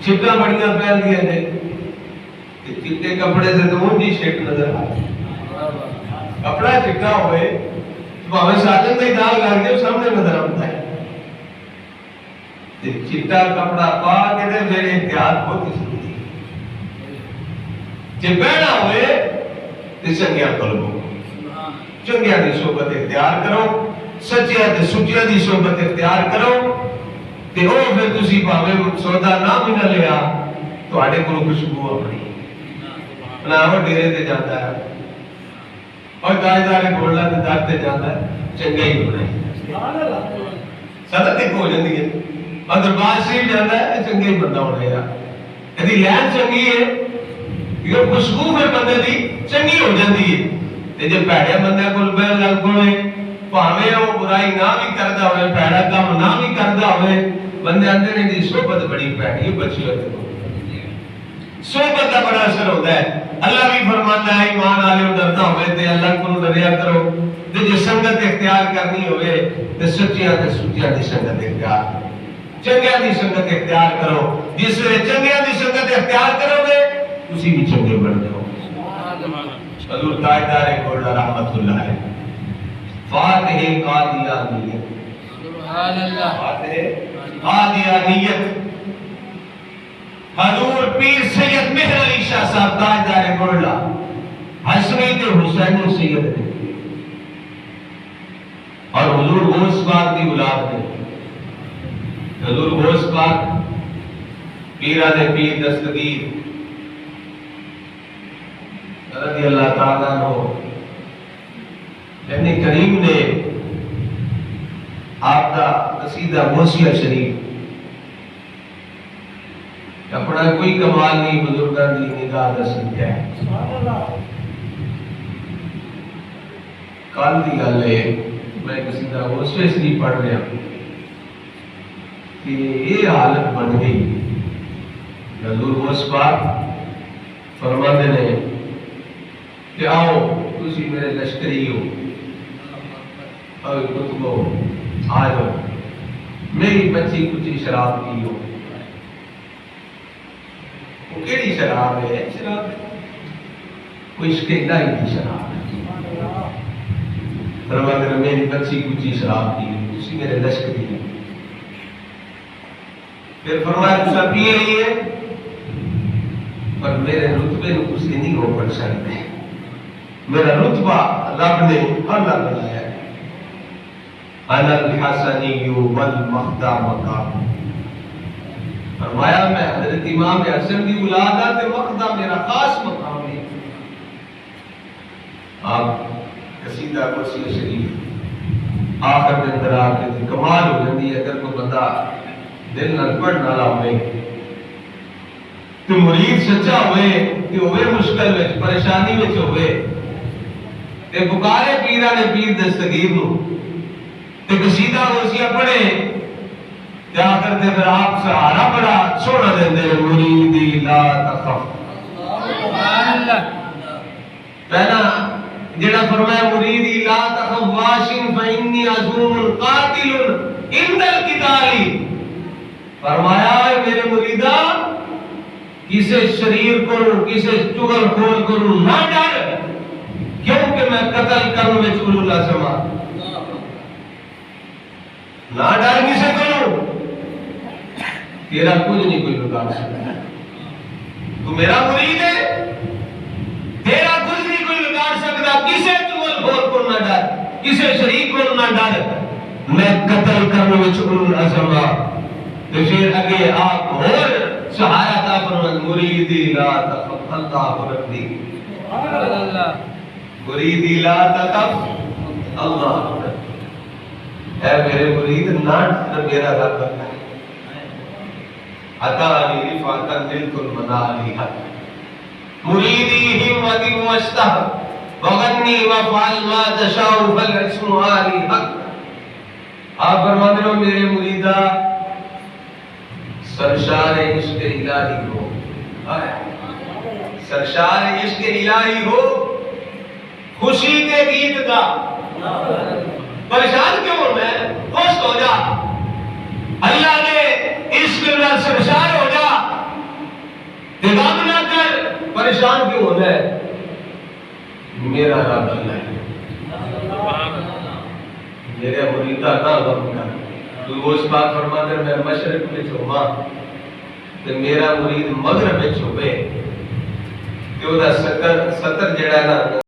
چھٹا بڑیاں پہن دیا نے چٹے کپڑے سے تو اونجی شیٹ نظر آئے کپڑا چٹا ہوئے تو ہمیں ساجن میں داغ لگ جائے سامنے نظر آتا ہے چٹا کپڑا پا کے دے میرے احتیاط ہوتی سکتی جب پہنا ہوئے تو چنگیا قلبوں چنگیا دی صحبت اختیار کرو سچیا تے سچیا دی صحبت اختیار کرو تے او پھر تسی پاویں سودا نہ بھی نہ لیا تواڈے کول خوشبو اپنی بناوٹ ڈیرے تے جاتا ہے اور تاجدار گھوڑا تے در تے جاتا ہے چنگا ہی ہونا ہے سبحان اللہ صدقے ہو جاندی ہے اور دربار شریف جاتا ہے چنگا ہی بندہ ہونا ہے یدی لین چنگی ہے یہ خوشبو پھر بندے دی چنگی ہو جاندی ہے تے جے پیڑے بندے کول بیل لگ پوے پاویں او برائی نہ بھی کردا ہوئے پیڑا کام نہ بھی کردا ہوئے بندے اندر دی صحبت بڑی پیڑی بچی ہوتی صحبت کا بڑا اثر ہوتا ہے اللہ بھی فرماتا ہے ایمان والے ڈرنا ہوئے تے اللہ کو ڈریا کرو تے جے سنگت اختیار کرنی ہوئے تے سچیاں تے سچیاں دی سنگت اختیار چنگیاں دی سنگت اختیار کرو جس ویلے چنگیاں دی سنگت اختیار کرو گے اسی بھی چنگے بن جاؤ حضور تاجدار گولڈا رحمت اللہ علیہ فاتح قادیانیت سبحان اللہ فاتح قادیانیت حضور پیر سید مہر علی شاہ صاحب تاجدار گولڈا حسنی تے حسین سید نے اور حضور غوث پاک دی اولاد نے حضور غوث پاک پیران پیر دستگیر رضی اللہ تعالیٰ عنہ نبی کریم نے آپ کا قصیدہ غوثیہ شریف اپنا کوئی کمال نہیں بزرگان دی نگاہ دسن کیا ہے کال دی گل ہے میں قصیدہ غوثیہ شریف پڑھ رہا کہ یہ حالت بن گئی حضور غوث پاک فرماتے نے کہ آؤ تسی میرے لشکری ہو اور کتبو آجو میری بچی کچھ شراب کی ہو وہ کیڑی شراب ہے شراب کوئی عشق الہی کی شراب ہے فرماتے نے میری بچی کچھ شراب کی ہو تسی میرے لشکری ہو پھر فرمایا تسا پیے ہی ہے پر میرے رتبے کو کسی نہیں ہو پڑ سکتے میرا رتبہ رب نے اللہ بنایا ہے انا الحسنی والمخدع مقام فرمایا میں حضرت امام حسن کی اولاد ہے تو مخدع میرا خاص مقام ہے آپ قصیدہ غوثیہ شریف آخر میں اندر آ کے کمال ہو جاتی ہے اگر کوئی بندہ دل نہ پڑھ نہ لاؤے تو مرید سچا ہوئے کہ ہوئے مشکل میں پریشانی میں ہوئے تے پکارے پیرانے پیر دستگیر نو تے قصیدہ غوثیہ پڑھے تے آخر تے پھر آپ سہارا بڑا سونا دیندے مریدی لا تخف سبحان اللہ پہلا جڑا فرمایا مریدی لا تخف واشن فإنی عزوم قاتل عند القتال فرمایا میرے مریدہ کسے شریر کو کسے چغل خور کو نہ ڈر کیونکہ میں قتل کروں میں چلو اللہ سما نہ ڈر کسے کروں تیرا کچھ نہیں کوئی بگاڑ سکتا تو میرا مرید ہے تیرا کچھ نہیں کوئی بگاڑ سکتا کسے چغل خور کو نہ ڈر کسے شریر کو نہ ڈر میں قتل کروں میں چلو اللہ سما تو پھر اگے آپ اور سہارا تا فرمایا مریدی لا تخف اللہ ربی سبحان اللہ مریدی لا تخف اللہ اے میرے مرید نہ میرا رب عطانی رفعتا نلت المنالی حق مریدی ہمت واشتہ وغنی وفعل ما تشاء فالعصم آلی حق آپ فرماتے ہو میرے مریدہ سرشار عشق الہی ہو سرشار عشق الہی ہو خوشی کے گیت گا پریشان کیوں ہوں میں خوش ہو جا اللہ نے عشق میں سرشار ہو جا تے غم نہ کر پریشان کیوں ہونا ہے میرا رب اللہ ہے میرے مریدہ نہ غم کر تو اس بات فرماتے ہیں میں مشرق میں چھوما تے میرا مرید مغرب میں چھوپے تے وہ دا ستر جڑا ہے نا